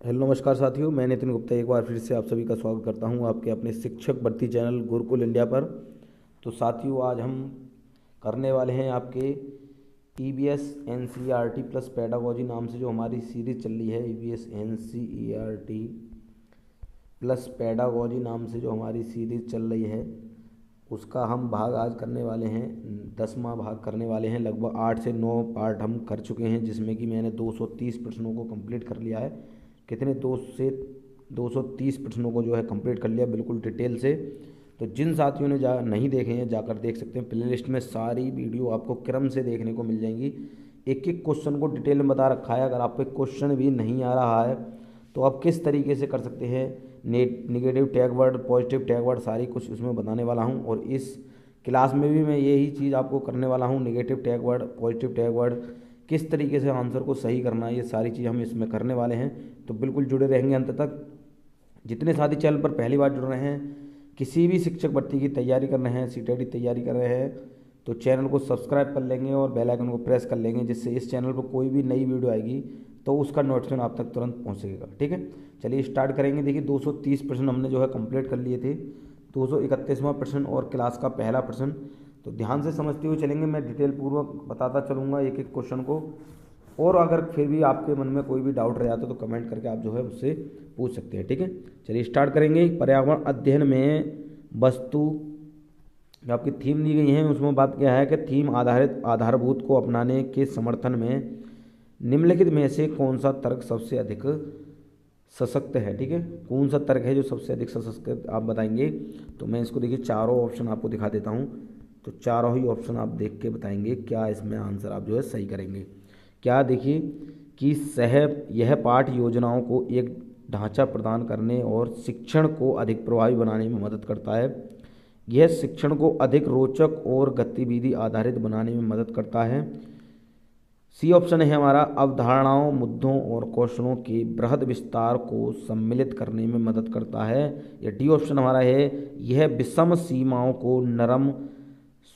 Hello नमस्कार साथियों, मैं नितिन गुप्ता एक बार फिर से आप सभी का स्वागत करता हूं आपके अपने शिक्षक भर्ती चैनल गुरुकुल इंडिया पर। तो साथियों, आज हम करने वाले हैं आपके ईबीएस एनसीईआरटी प्लस पेडागोजी नाम से जो हमारी सीरीज चल रही है। ईबीएस एनसीईआरटी प्लस पेडागोजी नाम से जो हमारी सीरीज चल रही है, उसका हम भाग आज करने वाले हैं। 10वां भाग करने वाले हैं। लगभग 8 से 9 पार्ट हम कर चुके हैं, जिसमें कि मैंने 230 प्रश्नों को कंप्लीट कर लिया है। कितने 230 प्रश्नों को जो है कंप्लीट कर लिया बिल्कुल डिटेल से। तो जिन साथियों ने नहीं देखे हैं जाकर देख सकते हैं। प्ले लिस्ट में सारी वीडियो आपको क्रम से देखने को मिल जाएंगी। एक एक क्वेश्चन को डिटेल में बता रखा है। अगर आपको क्वेश्चन भी नहीं आ रहा है तो आप किस तरीके से कर सकते हैं, negative tag word, positive tag word, सारी कुछ उसमें बताने वाला हूँ। और इस क्लास में भी मैं यही चीज़ आपको करने वाला हूँ। Negative tag word, positive tag word, किस तरीके से आंसर को सही करना है, ये सारी चीज़ हम इसमें करने वाले हैं। तो बिल्कुल जुड़े रहेंगे अंत तक। जितने साथी चैनल पर पहली बार जुड़ रहे हैं, किसी भी शिक्षक भर्ती की तैयारी कर रहे हैं, सीटेट की तैयारी कर रहे हैं, तो चैनल को सब्सक्राइब कर लेंगे और बेल आइकन को प्रेस कर लेंगे, जिससे इस चैनल पर कोई भी नई वीडियो आएगी तो उसका नोटिफिकेशन आप तक तुरंत पहुंचेगा। ठीक है, चलिए स्टार्ट करेंगे। देखिए 230 प्रश्न हमने जो है कंप्लीट कर लिए थे। 231वां प्रश्न और क्लास का पहला प्रश्न। तो ध्यान से समझते हुए चलेंगे, मैं डिटेल पूर्वक बताता चलूँगा एक एक क्वेश्चन को। और अगर फिर भी आपके मन में कोई भी डाउट रह जाता है तो कमेंट करके आप जो है उससे पूछ सकते हैं। ठीक है, चलिए स्टार्ट करेंगे। पर्यावरण अध्ययन में वस्तु, जो आपकी थीम दी गई है उसमें बात क्या है कि थीम आधारित आधारभूत को अपनाने के समर्थन में निम्नलिखित में से कौन सा तर्क सबसे अधिक सशक्त है। ठीक है, कौन सा तर्क है जो सबसे अधिक सशक्त आप बताएंगे। तो मैं इसको देखिए चारों ऑप्शन आपको दिखा देता हूँ। तो चारों ही ऑप्शन आप देख के बताएंगे क्या इसमें आंसर आप जो है सही करेंगे। क्या देखिए कि यह पाठ योजनाओं को एक ढांचा प्रदान करने और शिक्षण को अधिक प्रभावी बनाने में मदद करता है। यह शिक्षण को अधिक रोचक और गतिविधि आधारित बनाने में मदद करता है। सी ऑप्शन है हमारा, अवधारणाओं, मुद्दों और कौशलों के बृहद विस्तार को सम्मिलित करने में मदद करता है। या डी ऑप्शन हमारा है, यह विषम सीमाओं को नरम,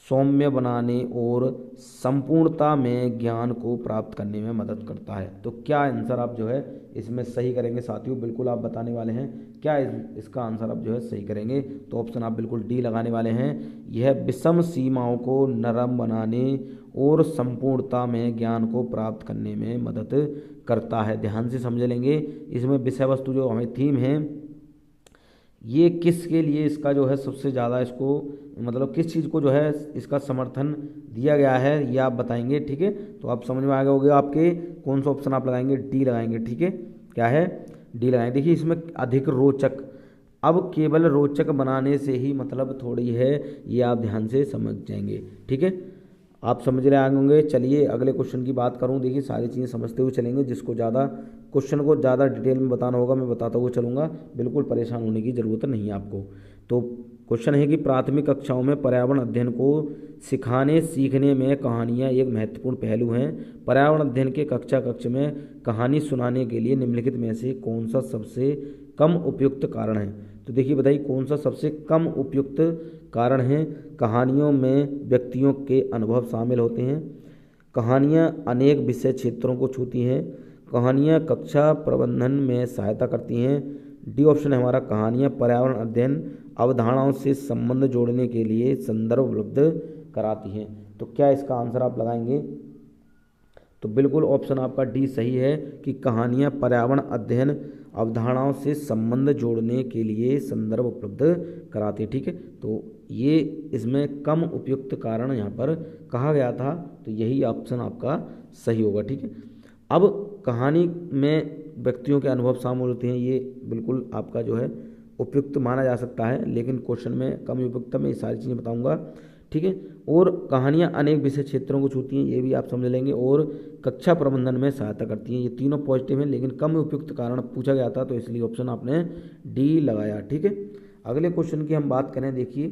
सौम्य बनाने और संपूर्णता में ज्ञान को प्राप्त करने में मदद करता है। तो क्या आंसर आप जो है इसमें सही करेंगे साथियों, बिल्कुल आप बताने वाले हैं क्या इसका आंसर आप जो है सही करेंगे। तो ऑप्शन आप बिल्कुल डी लगाने वाले हैं, यह विषम सीमाओं को नरम बनाने और संपूर्णता में ज्ञान को प्राप्त करने में मदद करता है। ध्यान से समझ लेंगे। इसमें विषय वस्तु जो हमें थीम है, ये किसके लिए इसका जो है सबसे ज़्यादा इसको मतलब किस चीज़ को जो है इसका समर्थन दिया गया है, ये आप बताएंगे। ठीक है, तो आप समझ में आ गया होगा आपके कौन सा ऑप्शन आप लगाएंगे, डी लगाएंगे। ठीक है, क्या है, डी लगाएंगे। देखिए इसमें अधिक रोचक, अब केवल रोचक बनाने से ही मतलब थोड़ी है, ये आप ध्यान से समझ जाएंगे। ठीक है, आप समझ रहे होंगे। चलिए अगले क्वेश्चन की बात करूं। देखिए सारी चीज़ें समझते हुए चलेंगे। जिसको ज़्यादा क्वेश्चन को ज़्यादा डिटेल में बताना होगा मैं बताता हुआ चलूँगा, बिल्कुल परेशान होने की ज़रूरत नहीं है आपको। तो क्वेश्चन है कि प्राथमिक कक्षाओं में पर्यावरण अध्ययन को सिखाने सीखने में कहानियाँ एक महत्वपूर्ण पहलू हैं। पर्यावरण अध्ययन के कक्षा कक्ष में कहानी सुनाने के लिए निम्नलिखित में से कौन सा सबसे कम उपयुक्त कारण है। तो देखिए बताइए कौन सा सबसे कम उपयुक्त कारण है। कहानियों में व्यक्तियों के अनुभव शामिल होते हैं। कहानियाँ अनेक विषय क्षेत्रों को छूती हैं। कहानियाँ कक्षा प्रबंधन में सहायता करती हैं। डी ऑप्शन है हमारा, कहानियाँ पर्यावरण अध्ययन अवधारणाओं से संबंध जोड़ने के लिए संदर्भ उपलब्ध कराती हैं। तो क्या इसका आंसर आप लगाएंगे। तो बिल्कुल ऑप्शन आपका डी सही है कि कहानियाँ पर्यावरण अध्ययन अवधारणाओं से संबंध जोड़ने के लिए संदर्भ उपलब्ध कराती है। ठीक है, तो ये इसमें कम उपयुक्त कारण यहाँ पर कहा गया था, तो यही ऑप्शन आपका सही होगा। ठीक है, अब कहानी में व्यक्तियों के अनुभव शामिल होते हैं, ये बिल्कुल आपका जो है उपयुक्त माना जा सकता है, लेकिन क्वेश्चन में कम उपयुक्त में ये सारी चीज़ें बताऊंगा। ठीक है, और कहानियाँ अनेक विषय क्षेत्रों को छूती हैं, ये भी आप समझ लेंगे, और कक्षा प्रबंधन में सहायता करती हैं। ये तीनों पॉजिटिव हैं, लेकिन कम उपयुक्त कारण पूछा गया था, तो इसलिए ऑप्शन आपने डी लगाया। ठीक है, अगले क्वेश्चन की हम बात करें। देखिए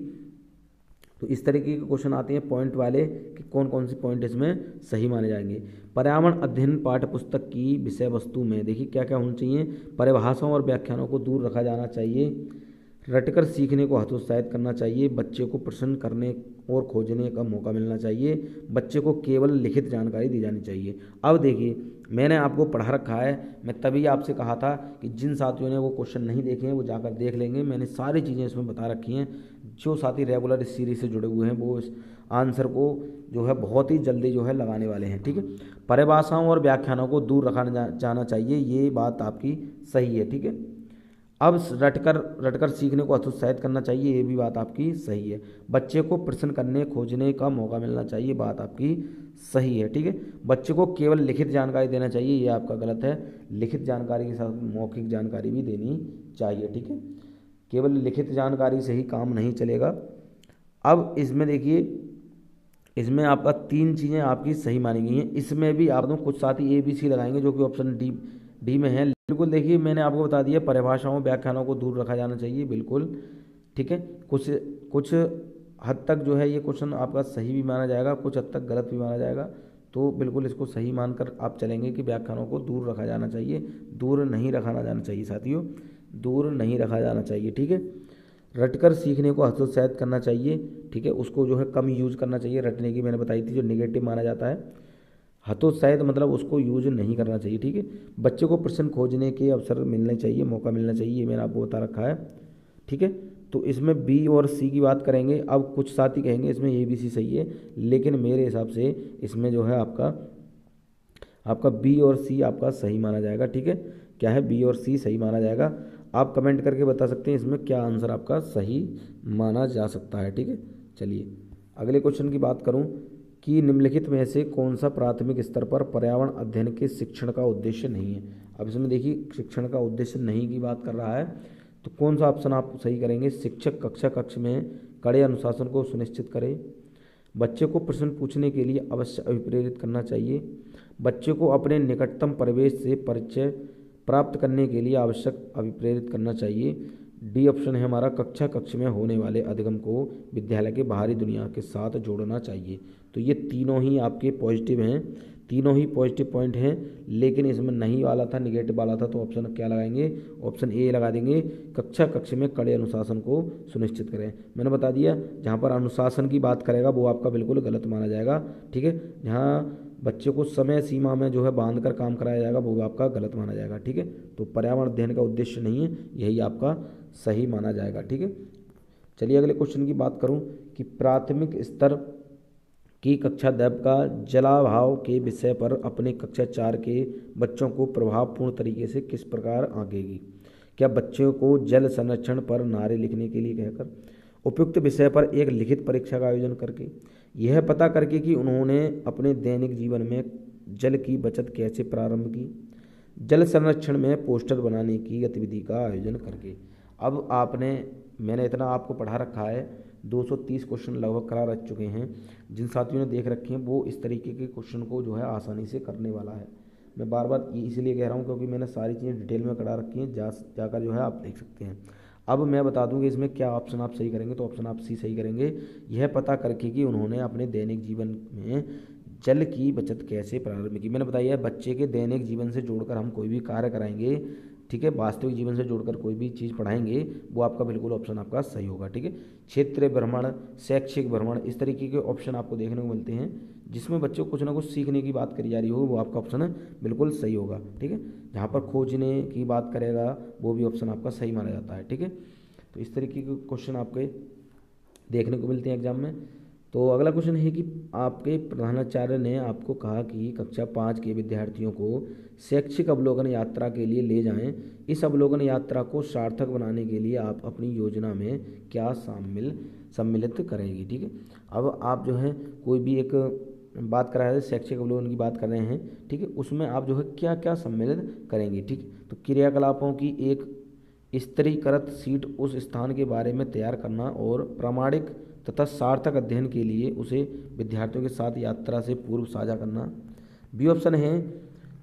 तो इस तरीके के क्वेश्चन आते हैं पॉइंट वाले कि कौन कौन से पॉइंट इसमें सही माने जाएंगे। पर्यावरण अध्ययन पाठ्य पुस्तक की विषय वस्तु में देखिए क्या क्या होना चाहिए। परिभाषाओं और व्याख्यानों को दूर रखा जाना चाहिए। रटकर सीखने को हतोत्साहित करना चाहिए। बच्चे को प्रश्न करने और खोजने का मौका मिलना चाहिए। बच्चे को केवल लिखित जानकारी दी जानी चाहिए। अब देखिए मैंने आपको पढ़ा रखा है। मैं तभी आपसे कहा था कि जिन साथियों ने वो क्वेश्चन नहीं देखे हैं वो जाकर देख लेंगे। मैंने सारी चीज़ें इसमें बता रखी हैं। जो साथी रेगुलर इस सीरीज से जुड़े हुए हैं वो इस आंसर को जो है बहुत ही जल्दी जो है लगाने वाले हैं, ठीक है। परिभाषाओं और व्याख्यानों को दूर रखा जाना चाहिए, ये बात आपकी सही है, ठीक है। अब रटकर रटकर सीखने को हतोत्साहित करना चाहिए, ये भी बात आपकी सही है। बच्चे को प्रश्न करने खोजने का मौका मिलना चाहिए, बात आपकी सही है, ठीक है। बच्चे को केवल लिखित जानकारी देना चाहिए, ये आपका गलत है। लिखित जानकारी के साथ मौखिक जानकारी भी देनी चाहिए, ठीक है। केवल लिखित जानकारी से ही काम नहीं चलेगा। अब इसमें देखिए, इसमें आपका 3 चीज़ें आपकी सही मानी गई हैं। इसमें भी आप कुछ साथी ABC लगाएंगे जो कि ऑप्शन डी में है। बिल्कुल देखिए, मैंने आपको बता दिया परिभाषाओं व्याख्यानों को दूर रखा जाना चाहिए, बिल्कुल ठीक है। कुछ कुछ हद तक जो है ये क्वेश्चन आपका सही भी माना जाएगा, कुछ हद तक गलत भी माना जाएगा। तो बिल्कुल इसको सही मानकर आप चलेंगे कि व्याख्यानों को दूर रखा जाना चाहिए, दूर नहीं रखा जाना चाहिए साथियों, दूर नहीं रखा जाना चाहिए, ठीक है। रटकर सीखने को हतोत्साहित करना चाहिए, ठीक है। उसको जो है कम यूज करना चाहिए। रटने की मैंने बताई थी जो निगेटिव माना जाता है, हतोत्साहित मतलब उसको यूज नहीं करना चाहिए, ठीक है। बच्चे को प्रश्न खोजने के अवसर मिलने चाहिए, मौका मिलना चाहिए, ये मैंने आपको बता रखा है, ठीक है। तो इसमें B और C की बात करेंगे। अब कुछ साथी कहेंगे इसमें ABC सही है, लेकिन मेरे हिसाब से इसमें जो है आपका B और C आपका सही माना जाएगा, ठीक है। क्या है, B और C सही माना जाएगा। आप कमेंट करके बता सकते हैं इसमें क्या आंसर आपका सही माना जा सकता है, ठीक है। चलिए अगले क्वेश्चन की बात करूं कि निम्नलिखित में से कौन सा प्राथमिक स्तर पर पर्यावरण अध्ययन के शिक्षण का उद्देश्य नहीं है। अब इसमें देखिए शिक्षण का उद्देश्य नहीं की बात कर रहा है, तो कौन सा ऑप्शन आप सही करेंगे। शिक्षक कक्ष में कड़े अनुशासन को सुनिश्चित करे, बच्चे को प्रश्न पूछने के लिए अवश्य अभिप्रेरित करना चाहिए, बच्चे को अपने निकटतम परिवेश से परिचय प्राप्त करने के लिए आवश्यक अभिप्रेरित करना चाहिए। डी ऑप्शन है हमारा, कक्ष में होने वाले अधिगम को विद्यालय के बाहरी दुनिया के साथ जोड़ना चाहिए। तो ये तीनों ही आपके पॉजिटिव हैं, तीनों ही पॉजिटिव पॉइंट हैं, लेकिन इसमें नहीं वाला था, निगेटिव वाला था, तो ऑप्शन क्या लगाएंगे, ऑप्शन ए लगा देंगे, कक्ष में कड़े अनुशासन को सुनिश्चित करें। मैंने बता दिया जहाँ पर अनुशासन की बात करेगा वो आपका बिल्कुल गलत माना जाएगा, ठीक है। जहाँ बच्चे को समय सीमा में जो है बांध कर काम कराया जाएगा वो आपका गलत माना जाएगा, ठीक है। तो पर्यावरण अध्ययन का उद्देश्य नहीं है, यही आपका सही माना जाएगा, ठीक है। चलिए अगले क्वेश्चन की बात करूं कि प्राथमिक स्तर की कक्षा दैव का जलाभाव के विषय पर अपने कक्षा 4 के बच्चों को प्रभावपूर्ण तरीके से किस प्रकार आंकेगी। क्या बच्चों को जल संरक्षण पर नारे लिखने के लिए कहकर, उपयुक्त विषय पर एक लिखित परीक्षा का आयोजन करके, यह पता करके कि उन्होंने अपने दैनिक जीवन में जल की बचत कैसे प्रारंभ की, जल संरक्षण में पोस्टर बनाने की गतिविधि का आयोजन करके। अब मैंने इतना आपको पढ़ा रखा है, 230 क्वेश्चन लगभग करा रख चुके हैं। जिन साथियों ने देख रखे हैं वो इस तरीके के क्वेश्चन को जो है आसानी से करने वाला है। मैं बार बार ये इसलिए कह रहा हूँ क्योंकि मैंने सारी चीज़ें डिटेल में करा रखी हैं, जाकर जो है आप देख सकते हैं। अब मैं बता दूं कि इसमें क्या ऑप्शन आप सही करेंगे, तो ऑप्शन आप सी सही करेंगे। यह पता करके कि उन्होंने अपने दैनिक जीवन में जल की बचत कैसे प्रारंभ की। मैंने बताया बच्चे के दैनिक जीवन से जोड़कर हम कोई भी कार्य कराएंगे, ठीक है, वास्तविक जीवन से जोड़कर कोई भी चीज़ पढ़ाएंगे, वो आपका बिल्कुल ऑप्शन आपका सही होगा, ठीक है। क्षेत्रीय भ्रमण, शैक्षिक भ्रमण, इस तरीके के ऑप्शन आपको देखने को मिलते हैं जिसमें बच्चों को कुछ ना कुछ सीखने की बात करी जा रही हो, वो आपका ऑप्शन बिल्कुल सही होगा, ठीक है। जहाँ पर खोजने की बात करेगा वो भी ऑप्शन आपका सही माना जाता है, ठीक है। तो इस तरीके के क्वेश्चन आपके देखने को मिलते हैं एग्जाम में। तो अगला क्वेश्चन है कि आपके प्रधानाचार्य ने आपको कहा कि कक्षा 5 के विद्यार्थियों को शैक्षिक अवलोकन यात्रा के लिए ले जाएं। इस अवलोकन यात्रा को सार्थक बनाने के लिए आप अपनी योजना में क्या सम्मिलित करेंगी, ठीक है। अब आप जो है कोई भी एक बात कर रहे हैं, शैक्षिक अवलोकन की बात कर रहे हैं, ठीक है, उसमें आप जो है क्या क्या सम्मिलित करेंगे, ठीक। तो क्रियाकलापों की एक स्तरीकृत सीट उस स्थान के बारे में तैयार करना और प्रामाणिक तथा सार्थक अध्ययन के लिए उसे विद्यार्थियों के साथ यात्रा से पूर्व साझा करना। बी ऑप्शन है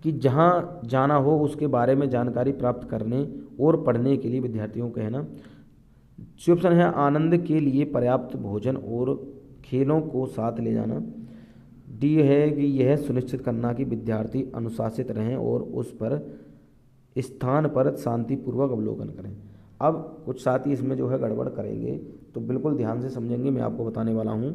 कि जहाँ जाना हो उसके बारे में जानकारी प्राप्त करने और पढ़ने के लिए विद्यार्थियों को कहना। सी ऑप्शन है आनंद के लिए पर्याप्त भोजन और खेलों को साथ ले जाना। डी है कि यह सुनिश्चित करना कि विद्यार्थी अनुशासित रहें और उस पर स्थान पर शांतिपूर्वक अवलोकन करें। अब कुछ साथी इसमें जो है गड़बड़ करेंगे, तो बिल्कुल ध्यान से समझेंगे, मैं आपको बताने वाला हूँ।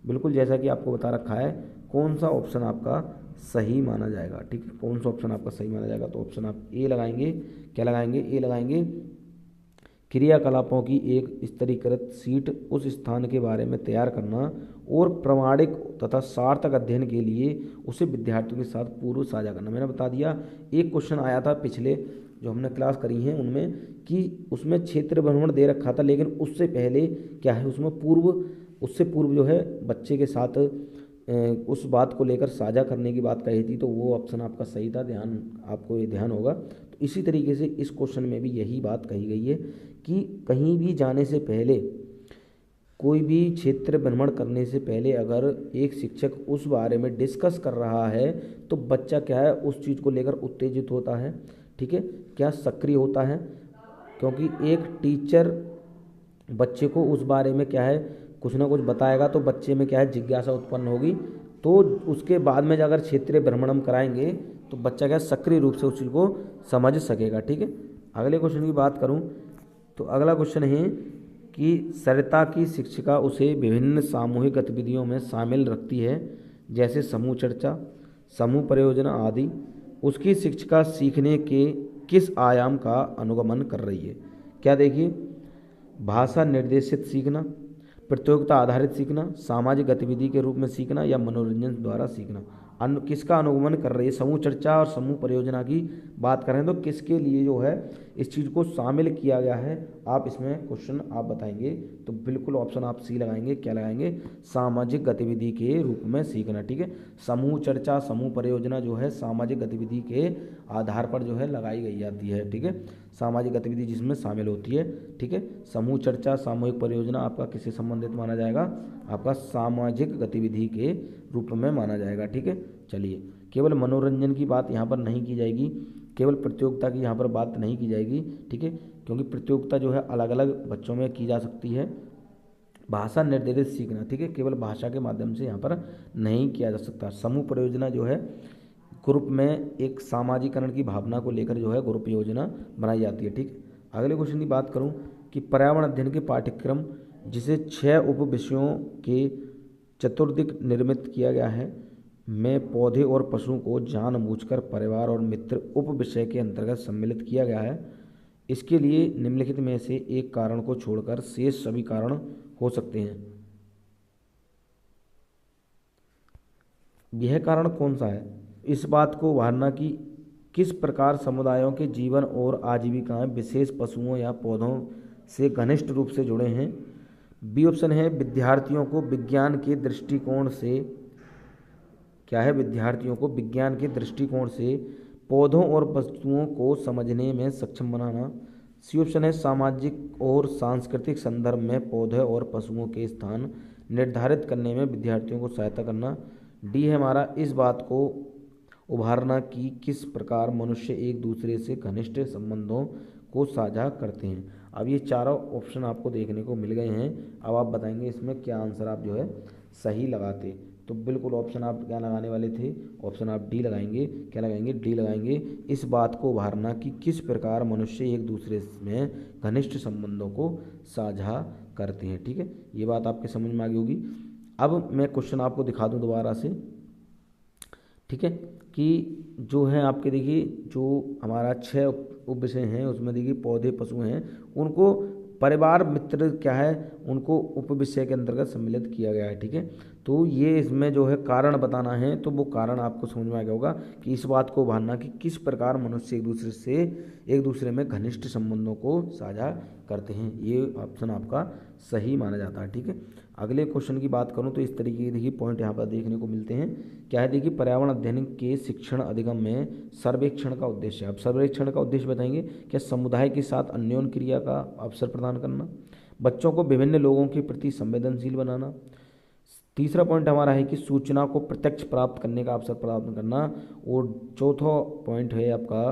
बिल्कुल जैसा कि आपको बता रखा है कौन सा ऑप्शन आपका सही माना जाएगा। ठीक है, कौन सा ऑप्शन आपका सही माना जाएगा? तो ऑप्शन आप ए लगाएंगे। क्या लगाएंगे? ए लगाएंगे। क्रियाकलापों की एक स्तरीकृत सीट उस स्थान के बारे में तैयार करना और प्रामाणिक तथा सार्थक अध्ययन के लिए उसे विद्यार्थियों के साथ पूर्व साझा करना। मैंने बता दिया, एक क्वेश्चन आया था पिछले जो हमने क्लास करी है उनमें कि उसमें क्षेत्र भ्रमण दे रखा था, लेकिन उससे पहले क्या है, उससे पूर्व जो है बच्चे के साथ उस बात को लेकर साझा करने की बात कही थी, तो वो ऑप्शन आपका सही था। आपको ये ध्यान होगा। तो इसी तरीके से इस क्वेश्चन में भी यही बात कही गई है कि कहीं भी जाने से पहले, कोई भी क्षेत्र भ्रमण करने से पहले अगर एक शिक्षक उस बारे में डिस्कस कर रहा है तो बच्चा क्या है, उस चीज़ को लेकर उत्तेजित होता है। ठीक है, क्या सक्रिय होता है, क्योंकि एक टीचर बच्चे को उस बारे में क्या है कुछ ना कुछ बताएगा तो बच्चे में क्या है जिज्ञासा उत्पन्न होगी। तो उसके बाद में अगर क्षेत्रीय भ्रमण हम कराएंगे तो बच्चा क्या सक्रिय रूप से उस चीज़ को समझ सकेगा। ठीक है, अगले क्वेश्चन की बात करूं तो अगला क्वेश्चन है कि सरिता की शिक्षिका उसे विभिन्न सामूहिक गतिविधियों में शामिल रखती है, जैसे समूह चर्चा, समूह परियोजना आदि। उसकी शिक्षिका सीखने के किस आयाम का अनुगमन कर रही है? क्या देखिए, भाषा निर्देशित सीखना, प्रतियोगिता आधारित सीखना, सामाजिक गतिविधि के रूप में सीखना या मनोरंजन द्वारा सीखना। किसका अनुगमन कर रही है? समूह चर्चा और समूह परियोजना की बात करें तो किसके लिए जो है इस चीज़ को शामिल किया गया है, आप इसमें क्वेश्चन आप बताएंगे। तो बिल्कुल ऑप्शन आप सी लगाएंगे। क्या लगाएंगे? सामाजिक गतिविधि के रूप में सीखना। ठीक है, समूह चर्चा, समूह परियोजना जो है सामाजिक गतिविधि के आधार पर जो है लगाई गई जाती है। ठीक है, सामाजिक गतिविधि जिसमें शामिल होती है। ठीक है, समूह चर्चा, सामूहिक परियोजना आपका किससे संबंधित माना जाएगा? आपका सामाजिक गतिविधि के रूप में माना जाएगा। ठीक है, चलिए, केवल मनोरंजन की बात यहाँ पर नहीं की जाएगी, केवल प्रतियोगिता की यहाँ पर बात नहीं की जाएगी। ठीक है, क्योंकि प्रतियोगिता जो है अलग अलग बच्चों में की जा सकती है। भाषा निर्धारित सीखना, ठीक है, केवल भाषा के माध्यम से यहाँ पर नहीं किया जा सकता। समूह परियोजना जो है ग्रुप में एक सामाजिकरण की भावना को लेकर जो है ग्रुप योजना बनाई जाती है। ठीक, अगले क्वेश्चन की बात करूं कि पर्यावरण अध्ययन के पाठ्यक्रम जिसे 6 उप विषयों के चतुर्दिक निर्मित किया गया है में पौधे और पशुओं को जानबूझकर परिवार और मित्र उप विषय के अंतर्गत सम्मिलित किया गया है। इसके लिए निम्नलिखित में से एक कारण को छोड़कर शेष सभी कारण हो सकते हैं। यह कारण कौन सा है? इस बात को उभारना कि किस प्रकार समुदायों के जीवन और आजीविकाएं विशेष पशुओं या पौधों से घनिष्ठ रूप से जुड़े हैं। बी ऑप्शन है विद्यार्थियों को विज्ञान के दृष्टिकोण से, क्या है, विद्यार्थियों को विज्ञान के दृष्टिकोण से पौधों और वस्तुओं को समझने में सक्षम बनाना। सी ऑप्शन है सामाजिक और सांस्कृतिक संदर्भ में पौधे और पशुओं के स्थान निर्धारित करने में विद्यार्थियों को सहायता करना। डी है हमारा इस बात को उभारना कि किस प्रकार मनुष्य एक दूसरे से घनिष्ठ संबंधों को साझा करते हैं। अब ये चारों ऑप्शन आपको देखने को मिल गए हैं। अब आप बताएंगे इसमें क्या आंसर आप जो है सही लगाते। तो बिल्कुल ऑप्शन आप क्या लगाने वाले थे? ऑप्शन आप डी लगाएंगे। क्या लगाएंगे? डी लगाएंगे। इस बात को उभारना कि किस प्रकार मनुष्य एक दूसरे में घनिष्ठ संबंधों को साझा करते हैं। ठीक है, ये बात आपके समझ में आ गई होगी। अब मैं क्वेश्चन आपको दिखा दूं दोबारा से। ठीक है, कि जो है आपके देखिए जो हमारा 6 उप विषय हैं उसमें देखिए पौधे पशु हैं, उनको परिवार मित्र क्या है उनको उप विषय के अंतर्गत सम्मिलित किया गया है। ठीक है, तो ये इसमें जो है कारण बताना है, तो वो कारण आपको समझ में आ गया होगा कि इस बात को उभारना कि किस प्रकार मनुष्य एक दूसरे में घनिष्ठ संबंधों को साझा करते हैं। ये ऑप्शन आपका सही माना जाता है। ठीक है, अगले क्वेश्चन की बात करूं तो इस तरीके के देखिए पॉइंट यहाँ पर देखने को मिलते हैं। क्या है देखिए, पर्यावरण अध्ययन के शिक्षण अधिगम में सर्वेक्षण का उद्देश्य। अब सर्वेक्षण का उद्देश्य बताएंगे। क्या समुदाय के साथ अन्योन्य क्रिया का अवसर प्रदान करना, बच्चों को विभिन्न लोगों के प्रति संवेदनशील बनाना। तीसरा पॉइंट हमारा है कि सूचना को प्रत्यक्ष प्राप्त करने का अवसर प्रदान करना। और चौथा पॉइंट है आपका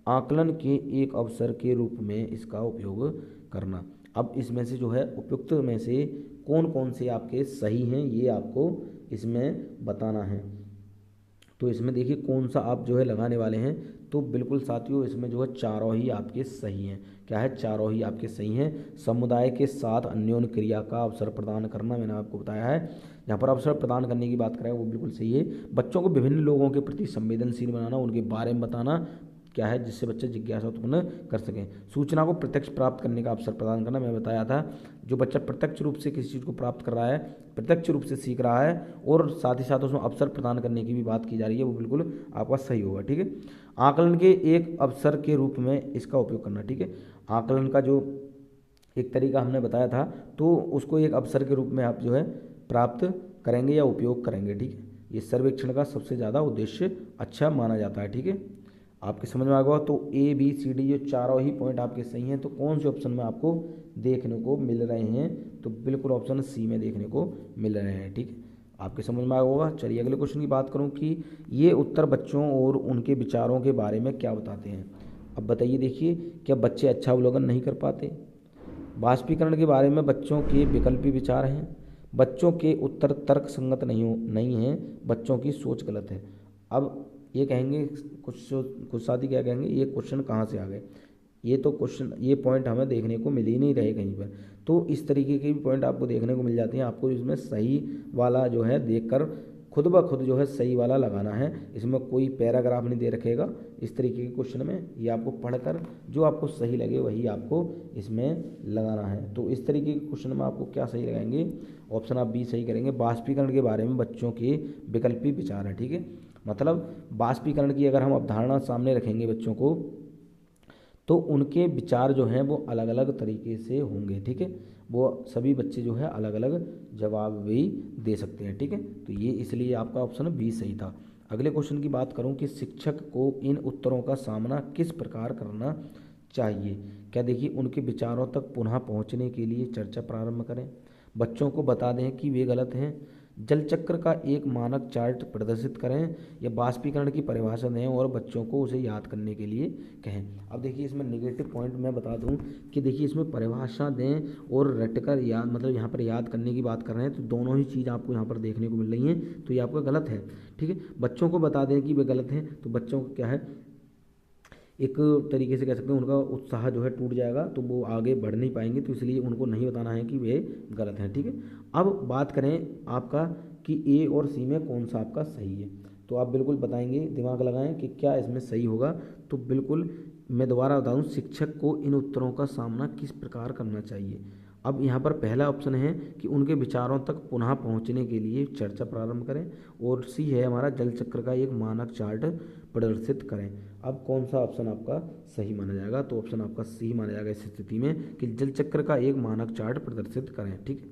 आकलन के एक अवसर के रूप में इसका उपयोग करना। अब इसमें से जो है उपयुक्त में से कौन कौन से आपके सही हैं ये आपको इसमें बताना है। तो इसमें देखिए कौन सा आप जो है लगाने वाले हैं। तो बिल्कुल साथियों इसमें जो है चारों ही आपके सही हैं। क्या है, चारों ही आपके सही हैं। समुदाय के साथ अन्योन्य क्रिया का अवसर प्रदान करना, मैंने आपको बताया है। यहाँ पर अवसर प्रदान करने की बात करें वो बिल्कुल सही है। बच्चों को विभिन्न लोगों के प्रति संवेदनशील बनाना, उनके बारे में बताना, क्या है, जिससे बच्चे जिज्ञासा उत्पन्न कर सकें। सूचना को प्रत्यक्ष प्राप्त करने का अवसर प्रदान करना, मैं बताया था जो बच्चा प्रत्यक्ष रूप से किसी चीज़ को प्राप्त कर रहा है, प्रत्यक्ष रूप से सीख रहा है और साथ ही साथ उसमें अवसर प्रदान करने की भी बात की जा रही है, वो बिल्कुल आपका सही होगा। ठीक है, आकलन के एक अवसर के रूप में इसका उपयोग करना। ठीक है, आकलन का जो एक तरीका हमने बताया था तो उसको एक अवसर के रूप में आप जो है प्राप्त करेंगे या उपयोग करेंगे। ठीक है, ये सर्वेक्षण का सबसे ज़्यादा उद्देश्य अच्छा माना जाता है। ठीक है, आपके समझ में आ गया। तो ए बी सी डी ये चारों ही पॉइंट आपके सही हैं। तो कौन से ऑप्शन में आपको देखने को मिल रहे हैं, तो बिल्कुल ऑप्शन सी में देखने को मिल रहे हैं। ठीक है, आपके समझ में आ गया होगा। चलिए अगले क्वेश्चन की बात करूं कि ये उत्तर बच्चों और उनके विचारों के बारे में क्या बताते हैं। अब बताइए, देखिए, क्या बच्चे अच्छा अवलोकन नहीं कर पाते? वाष्पीकरण के बारे में बच्चों के विकल्पी विचार हैं। बच्चों के उत्तर तर्क संगत नहीं हैं। बच्चों की सोच गलत है। अब ये कहेंगे कुछ साथी क्या कहेंगे, ये क्वेश्चन कहाँ से आ गए, ये तो क्वेश्चन, ये पॉइंट हमें देखने को मिल ही नहीं रहे कहीं पर। तो इस तरीके के भी पॉइंट आपको देखने को मिल जाते हैं। आपको इसमें सही वाला जो है देखकर खुद ब खुद जो है सही वाला लगाना है। इसमें कोई पैराग्राफ नहीं दे रखेगा इस तरीके के क्वेश्चन में। ये आपको पढ़कर जो आपको सही लगे वही आपको इसमें लगाना है। तो इस तरीके के क्वेश्चन में आपको क्या सही लगाएंगे, ऑप्शन आप बी सही करेंगे। वाष्पीकरण के बारे में बच्चों के विकल्पी विचार है। ठीक है, मतलब वाष्पीकरण की अगर हम अवधारणा सामने रखेंगे बच्चों को तो उनके विचार जो हैं वो अलग अलग तरीके से होंगे। ठीक है, वो सभी बच्चे जो है अलग अलग जवाब भी दे सकते हैं। ठीक है, तो ये इसलिए आपका ऑप्शन बी सही था। अगले क्वेश्चन की बात करूं कि शिक्षक को इन उत्तरों का सामना किस प्रकार करना चाहिए। क्या, देखिए, उनके विचारों तक पुनः पहुंचने के लिए चर्चा प्रारंभ करें। बच्चों को बता दें कि वे गलत हैं। जल चक्र का एक मानक चार्ट प्रदर्शित करें या वाष्पीकरण की परिभाषा दें और बच्चों को उसे याद करने के लिए कहें। अब देखिए इसमें नेगेटिव पॉइंट मैं बता दूं कि देखिए इसमें परिभाषा दें और रटकर याद, मतलब यहाँ पर याद करने की बात कर रहे हैं, तो दोनों ही चीज़ आपको यहाँ पर देखने को मिल रही हैं, तो ये आपका गलत है। ठीक है, बच्चों को बता दें कि वे गलत हैं, तो बच्चों को क्या है, एक तरीके से कह सकते हैं उनका उत्साह जो है टूट जाएगा, तो वो आगे बढ़ नहीं पाएंगे। तो इसलिए उनको नहीं बताना है कि वे गलत हैं। ठीक है, अब बात करें आपका कि ए और सी में कौन सा आपका सही है, तो आप बिल्कुल बताएंगे, दिमाग लगाएं कि क्या इसमें सही होगा। तो बिल्कुल मैं दोबारा बता दूं, शिक्षक को इन उत्तरों का सामना किस प्रकार करना चाहिए। अब यहाँ पर पहला ऑप्शन है कि उनके विचारों तक पुनः पहुँचने के लिए चर्चा प्रारंभ करें, और सी है हमारा जल चक्र का एक मानक चार्ट प्रदर्शित करें। अब कौन सा ऑप्शन आपका सही माना जाएगा, तो ऑप्शन आपका सी माना जाएगा इस स्थिति में कि जल चक्र का एक मानक चार्ट प्रदर्शित करें। ठीक है,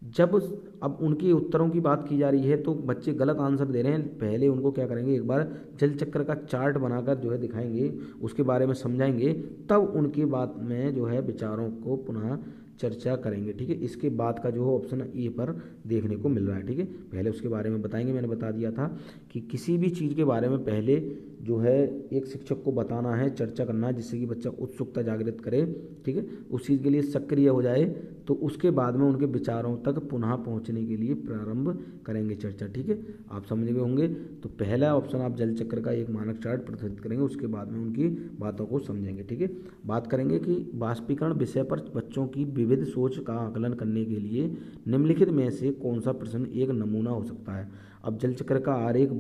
जब अब उनके उत्तरों की बात की जा रही है तो बच्चे गलत आंसर दे रहे हैं, पहले उनको क्या करेंगे, एक बार जल चक्र का चार्ट बनाकर जो है दिखाएंगे, उसके बारे में समझाएंगे, तब उनकी बात में जो है विचारों को पुनः चर्चा करेंगे। ठीक है, इसके बाद का जो है ऑप्शन ए पर देखने को मिल रहा है। ठीक है, पहले उसके बारे में बताएंगे। मैंने बता दिया था कि किसी भी चीज़ के बारे में पहले जो है एक शिक्षक को बताना है, चर्चा करना है, जिससे कि बच्चा उत्सुकता जागृत करे। ठीक है, उस चीज़ के लिए सक्रिय हो जाए, तो उसके बाद में उनके विचारों तक पुनः पहुंचने के लिए प्रारंभ करेंगे चर्चा। ठीक है, आप समझ गए होंगे। तो पहला ऑप्शन आप जल चक्र का एक मानक चार्ट प्रदर्शित करेंगे, उसके बाद में उनकी बातों को समझेंगे। ठीक है, बात करेंगे कि वाष्पीकरण विषय पर बच्चों की विविध सोच का आकलन करने के लिए निम्नलिखित में से कौन सा प्रश्न एक नमूना हो सकता है। अब जल चक्र का आरेख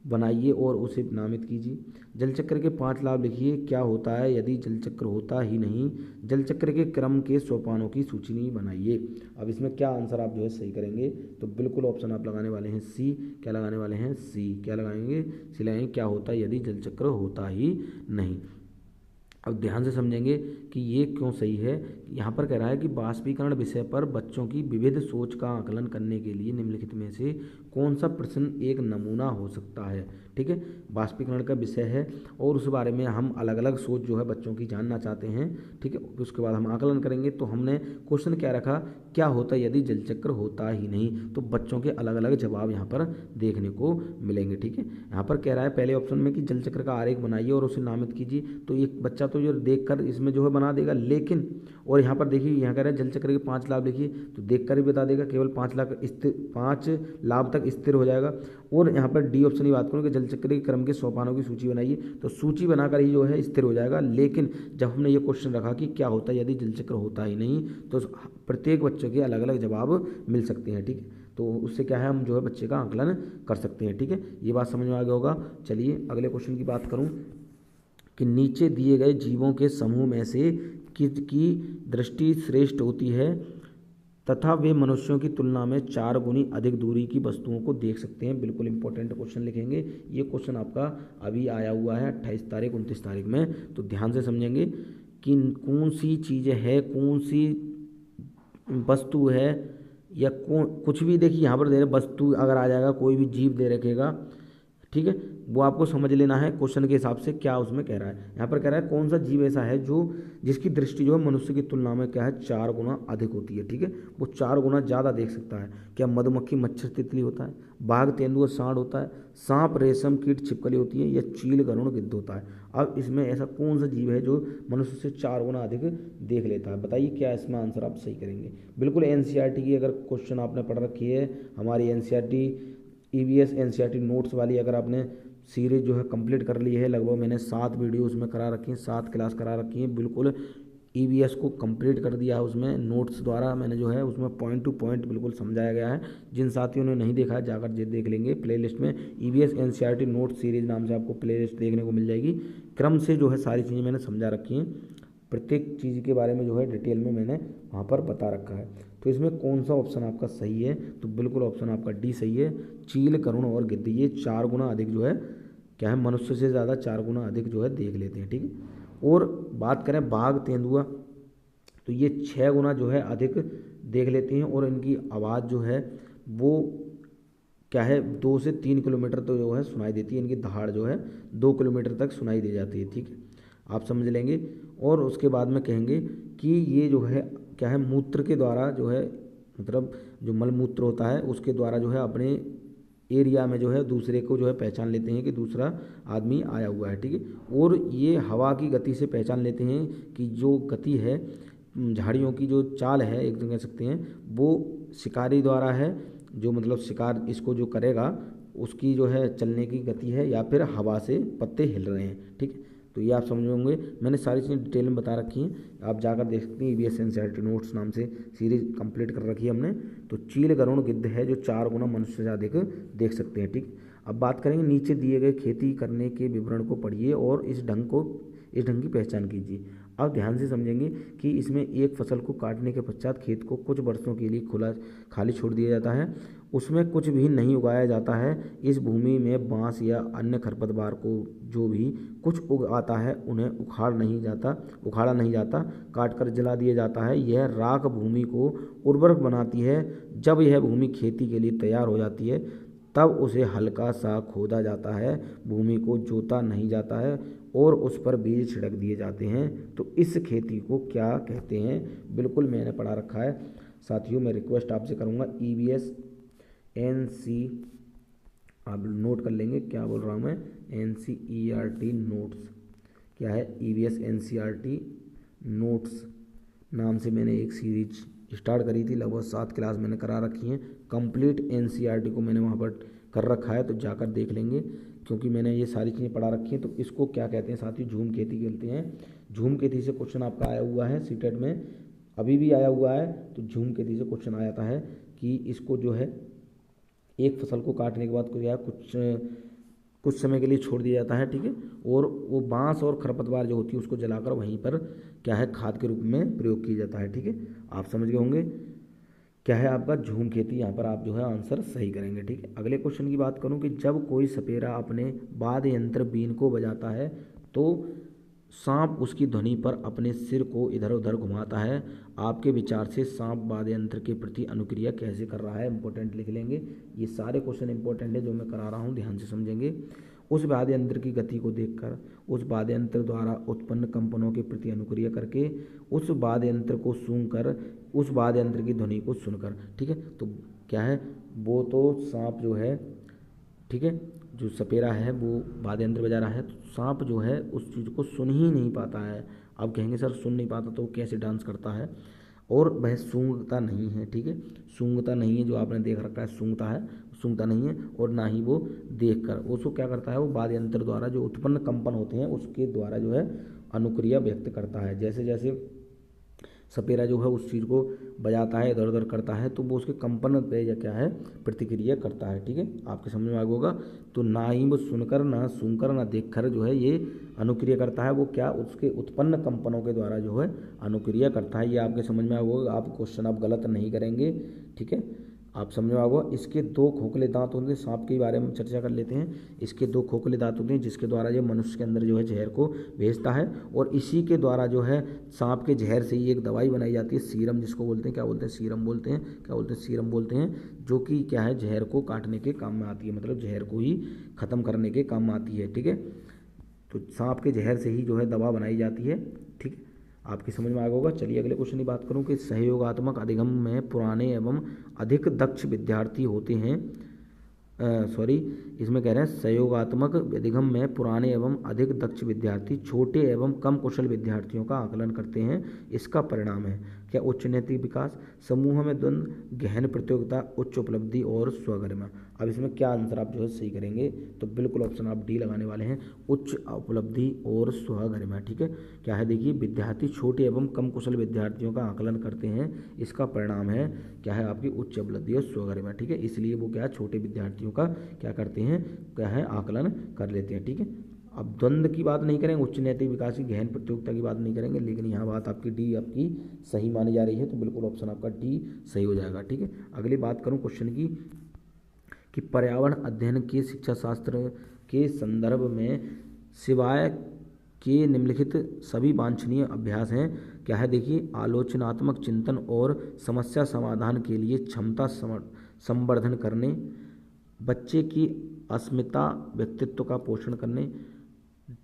बनाइए और उसे नामित कीजिए। जल चक्र के 5 लाभ लिखिए। क्या होता है यदि जल चक्र होता ही नहीं। जल चक्र के क्रम के सोपानों की सूची नहीं बनाइए। अब इसमें क्या आंसर आप जो है सही करेंगे, तो बिल्कुल ऑप्शन आप लगाने वाले हैं सी। क्या लगाने वाले हैं, सी। क्या लगाएंगे, सी लगाएंगे। क्या होता है यदि जल चक्र होता ही नहीं। अब ध्यान से समझेंगे कि ये क्यों सही है। यहाँ पर कह रहा है कि वाष्पीकरण विषय पर बच्चों की विविध सोच का आकलन करने के लिए निम्नलिखित में से कौन सा प्रश्न एक नमूना हो सकता है। ठीक है, वाष्पीकरण का विषय है और उस बारे में हम अलग अलग सोच जो है बच्चों की जानना चाहते हैं। ठीक है, उसके बाद हम आकलन करेंगे। तो हमने क्वेश्चन क्या रखा, क्या होता यदि जल चक्र होता ही नहीं। तो बच्चों के अलग अलग जवाब यहाँ पर देखने को मिलेंगे। ठीक है, यहाँ पर कह रहा है पहले ऑप्शन में कि जल चक्र का आरेख बनाइए और उसे नामित कीजिए। तो एक बच्चा तो जो देखकर इसमें जो है बना देगा, लेकिन और यहाँ पर देखिए यहाँ कह रहा है जल चक्र के 5 लाभ लिखिए, तो देखकर ही बता देगा। केवल 5 लाभ तक स्थिर हो जाएगा। और यहाँ पर डी ऑप्शन की बात करूँ कि जल चक्र के क्रम के सोपानों की सूची बनाइए, तो सूची बनाकर ही जो है स्थिर हो जाएगा। लेकिन जब हमने ये क्वेश्चन रखा कि क्या होता है यदि जल चक्र होता ही नहीं, तो प्रत्येक बच्चों के अलग अलग जवाब मिल सकते हैं, ठीक है। तो उससे क्या है, हम जो है बच्चे का आकलन कर सकते हैं, ठीक है। ये बात समझ में आ गया होगा। चलिए अगले क्वेश्चन की बात करूँ कि नीचे दिए गए जीवों के समूह में से किसकी दृष्टि श्रेष्ठ होती है तथा वे मनुष्यों की तुलना में 4 गुनी अधिक दूरी की वस्तुओं को देख सकते हैं। बिल्कुल इंपॉर्टेंट क्वेश्चन लिखेंगे। ये क्वेश्चन आपका अभी आया हुआ है 28 तारीख 29 तारीख में, तो ध्यान से समझेंगे कि कौन सी चीज़ है, कौन सी वस्तु है या कुछ भी। देखिए यहाँ पर दे रहे वस्तु अगर आ जाएगा, कोई भी जीव दे रखेगा, ठीक है, वो आपको समझ लेना है क्वेश्चन के हिसाब से क्या उसमें कह रहा है। यहाँ पर कह रहा है कौन सा जीव ऐसा है जो जिसकी दृष्टि जो है मनुष्य की तुलना में क्या है 4 गुना अधिक होती है, ठीक है, वो 4 गुना ज़्यादा देख सकता है। क्या मधुमक्खी, मच्छर, तितली होता है, बाघ, तेंदुआ, सांड होता है, सांप, रेशम कीट, छिपकली होती है, या चील, गरुड़, गिद्ध होता है। अब इसमें ऐसा कौन सा जीव है जो मनुष्य से 4 गुना अधिक देख लेता है, बताइए क्या इसमें आंसर आप सही करेंगे। बिल्कुल एनसीईआरटी की अगर क्वेश्चन आपने पढ़ रखी है, हमारी एनसीईआरटी ईवीएस एनसीईआरटी नोट्स वाली अगर आपने सीरीज जो है कंप्लीट कर ली है, लगभग मैंने 7 वीडियो उसमें करा रखी हैं, 7 क्लास करा रखी हैं, बिल्कुल ईवीएस को कंप्लीट कर दिया है। उसमें नोट्स द्वारा मैंने जो है उसमें पॉइंट टू पॉइंट बिल्कुल समझाया गया है। जिन साथियों ने नहीं देखा है जाकर देख लेंगे प्लेलिस्ट में, ईवीएस एनसीईआरटी नोट्स सीरीज नाम से आपको प्लेलिस्ट देखने को मिल जाएगी। क्रम से जो है सारी चीज़ें मैंने समझा रखी हैं, प्रत्येक चीज़ के बारे में जो है डिटेल में मैंने वहाँ पर बता रखा है। तो इसमें कौन सा ऑप्शन आपका सही है, तो बिल्कुल ऑप्शन आपका डी सही है। चील, गरुड़ और गिद्ध ये 4 गुना अधिक जो है क्या है मनुष्य से ज़्यादा 4 गुना अधिक जो है देख लेते हैं, ठीक है। और बात करें बाघ, तेंदुआ, तो ये 6 गुना जो है अधिक देख लेते हैं और इनकी आवाज़ जो है वो क्या है 2 से 3 किलोमीटर तो जो है सुनाई देती है। इनकी दहाड़ जो है 2 किलोमीटर तक सुनाई दे जाती है, ठीक है, आप समझ लेंगे। और उसके बाद में कहेंगे कि ये जो है क्या है मूत्र के द्वारा जो है, मतलब जो मलमूत्र होता है उसके द्वारा जो है अपने एरिया में जो है दूसरे को जो है पहचान लेते हैं कि दूसरा आदमी आया हुआ है, ठीक है। और ये हवा की गति से पहचान लेते हैं कि जो गति है झाड़ियों की जो चाल है एक कह सकते हैं वो शिकारी द्वारा है, जो मतलब शिकार इसको जो करेगा उसकी जो है चलने की गति है, या फिर हवा से पत्ते हिल रहे हैं, ठीक है। तो ये आप समझ होंगे, मैंने सारी चीज़ें डिटेल में बता रखी हैं, आप जाकर देख सकते हैं। ईवीएस एनसीईआरटी नोट्स नाम से सीरीज कंप्लीट कर रखी है हमने। तो चील, गरुड़, गिद्ध है जो 4 गुना मनुष्य से अधिक देख सकते हैं, ठीक। अब बात करेंगे नीचे दिए गए खेती करने के विवरण को पढ़िए और इस ढंग की पहचान कीजिए। अब ध्यान से समझेंगे कि इसमें एक फसल को काटने के पश्चात खेत को कुछ वर्षों के लिए खाली छोड़ दिया जाता है, उसमें कुछ भी नहीं उगाया जाता है। इस भूमि में बांस या अन्य खरपतवार को जो भी कुछ उग आता है उन्हें उखाड़ा नहीं जाता, काटकर जला दिया जाता है। यह राख भूमि को उर्वरक बनाती है। जब यह भूमि खेती के लिए तैयार हो जाती है तब उसे हल्का सा खोदा जाता है, भूमि को जोता नहीं जाता है और उस पर बीज छिड़क दिए जाते हैं। तो इस खेती को क्या कहते हैं, बिल्कुल मैंने पढ़ा रखा है साथियों। मैं रिक्वेस्ट आपसे करूँगा ईवीएस एनसी आप नोट कर लेंगे, क्या बोल रहा हूँ मैं, एनसीईआरटी नोट्स क्या है, ईवीएस एनसीईआरटी नोट्स नाम से मैंने एक सीरीज स्टार्ट करी थी, लगभग 7 क्लास मैंने करा रखी हैं। कंप्लीट एनसीईआरटी को मैंने वहाँ पर कर रखा है, तो जाकर देख लेंगे क्योंकि मैंने ये सारी चीज़ें पढ़ा रखी हैं। तो इसको क्या कहते हैं साथियों, झूम खेती कहते हैं। झूम खेती से क्वेश्चन आपका आया हुआ है सीटेट में, अभी भी आया हुआ है। तो झूम खेती से क्वेश्चन आया था है कि इसको जो है एक फसल को काटने के बाद कुछ समय के लिए छोड़ दिया जाता है, ठीक है, और वो बांस और खरपतवार जो होती है उसको जलाकर वहीं पर क्या है खाद के रूप में प्रयोग किया जाता है, ठीक है, आप समझ गए होंगे। क्या है आपका झूम खेती, यहाँ पर आप जो है आंसर सही करेंगे, ठीक है। अगले क्वेश्चन की बात करूँ कि जब कोई सपेरा अपने वाद्य यंत्र बीन को बजाता है तो सांप उसकी ध्वनि पर अपने सिर को इधर उधर घुमाता है। आपके विचार से सांप वाद्य यंत्र के प्रति अनुक्रिया कैसे कर रहा है, इंपॉर्टेंट लिख लेंगे। ये सारे क्वेश्चन इंपॉर्टेंट है जो मैं करा रहा हूँ, ध्यान से समझेंगे। उस वाद्य यंत्र की गति को देखकर, उस वाद्य यंत्र द्वारा उत्पन्न कंपनों के प्रति अनुक्रिया करके, उस वाद्य यंत्र को सूंघकर, उस वाद्य यंत्र की ध्वनि को सुनकर, ठीक है। तो क्या है, वो तो सांप जो है, ठीक है, जो सपेरा है वो वाद्य यंत्र बजा रहा है, तो सांप जो है उस चीज़ को सुन ही नहीं पाता है। अब कहेंगे सर सुन नहीं पाता तो कैसे डांस करता है। और वह सूंघता नहीं है। ठीक है, सूंघता नहीं है, जो आपने देख रखा है सूंघता है, सूंघता नहीं है, और ना ही वो देख कर उसको क्या करता है, वो वाद्य यंत्र द्वारा जो उत्पन्न कंपन होते हैं उसके द्वारा जो है अनुक्रिया व्यक्त करता है। जैसे जैसे सपेरा जो है उस चीज़ को बजाता है, इधर उधर करता है, तो वो उसके कंपन पे या क्या है प्रतिक्रिया करता है। ठीक है, आपके समझ में आ गया होगा। तो ना ही वो सुनकर, ना सूंघकर, ना देखकर जो है ये अनुक्रिया करता है, वो क्या उसके उत्पन्न कंपनों के द्वारा जो है अनुक्रिया करता है। ये आपके समझ में आ गया होगा, आप क्वेश्चन आप गलत नहीं करेंगे। ठीक है, आप समझ में आ गया। इसके दो खोखले दांत होते हैं, सांप के बारे में चर्चा कर लेते हैं। इसके दो खोखले दांत होते हैं जिसके द्वारा ये मनुष्य के अंदर जो है जहर को भेजता है, और इसी के द्वारा जो है सांप के जहर से ही एक दवाई बनाई जाती है, सीरम जिसको बोलते हैं, क्या बोलते हैं, सीरम बोलते हैं, क्या बोलते हैं, सीरम बोलते हैं, जो कि क्या है जहर को काटने के काम में आती है, मतलब जहर को ही खत्म करने के काम में आती है। ठीक है, तो सांप के जहर से ही जो है दवा बनाई जाती है। ठीक है, आपकी समझ में आ गया होगा। चलिए अगले क्वेश्चन की बात करूं कि सहयोगात्मक अधिगम में पुराने एवं अधिक दक्ष विद्यार्थी होते हैं। इसमें कह रहे हैं सहयोगात्मक अधिगम में पुराने एवं अधिक दक्ष विद्यार्थी छोटे एवं कम कुशल विद्यार्थियों का आकलन करते हैं। इसका परिणाम है क्या, उच्च नैतिक विकास, समूह में द्वंद्व, गहन प्रतियोगिता, उच्च उपलब्धि और स्वगरिमा। अब इसमें क्या आंसर आप जो है सही करेंगे, तो बिल्कुल ऑप्शन आप डी लगाने वाले हैं, उच्च उपलब्धि और स्वगरिमा। ठीक है, क्या है देखिए, विद्यार्थी छोटे एवं कम कुशल विद्यार्थियों का आकलन करते हैं, इसका परिणाम है क्या है आपकी उच्च उपलब्धि और स्वगरिमा। ठीक है, इसलिए वो क्या है छोटे विद्यार्थियों का क्या करते हैं, क्या है आकलन कर लेते हैं। ठीक है, अब द्वंद्व की बात नहीं करेंगे, उच्च नैतिक विकास की गहन प्रतियोगिता की बात नहीं करेंगे, लेकिन यहाँ बात आपकी डी आपकी सही मानी जा रही है, तो बिल्कुल ऑप्शन आपका डी सही हो जाएगा। ठीक है, अगली बात करूँ क्वेश्चन की कि पर्यावरण अध्ययन के शिक्षा शास्त्र के संदर्भ में सिवाय के निम्नलिखित सभी वांछनीय अभ्यास हैं। क्या है देखिए, आलोचनात्मक चिंतन और समस्या समाधान के लिए क्षमता संवर्धन करने, बच्चे की अस्मिता व्यक्तित्व का पोषण करने।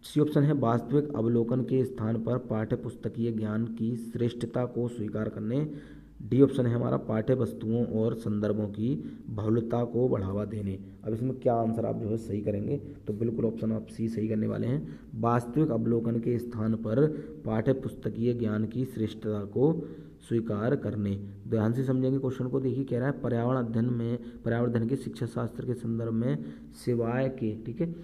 सी ऑप्शन है वास्तविक अवलोकन के स्थान पर पाठ्य पुस्तकीय ज्ञान की श्रेष्ठता को स्वीकार करने। डी ऑप्शन है हमारा पाठ्य वस्तुओं और संदर्भों की बहुलता को बढ़ावा देने। अब इसमें क्या आंसर आप जो है सही करेंगे, तो बिल्कुल ऑप्शन आप सी सही करने वाले हैं, वास्तविक अवलोकन के स्थान पर पाठ्य पुस्तकीय ज्ञान की श्रेष्ठता को स्वीकार करने। ध्यान से समझेंगे क्वेश्चन को। देखिए कह रहा है पर्यावरण अध्ययन के शिक्षा शास्त्र के संदर्भ में सिवाय के, ठीक है,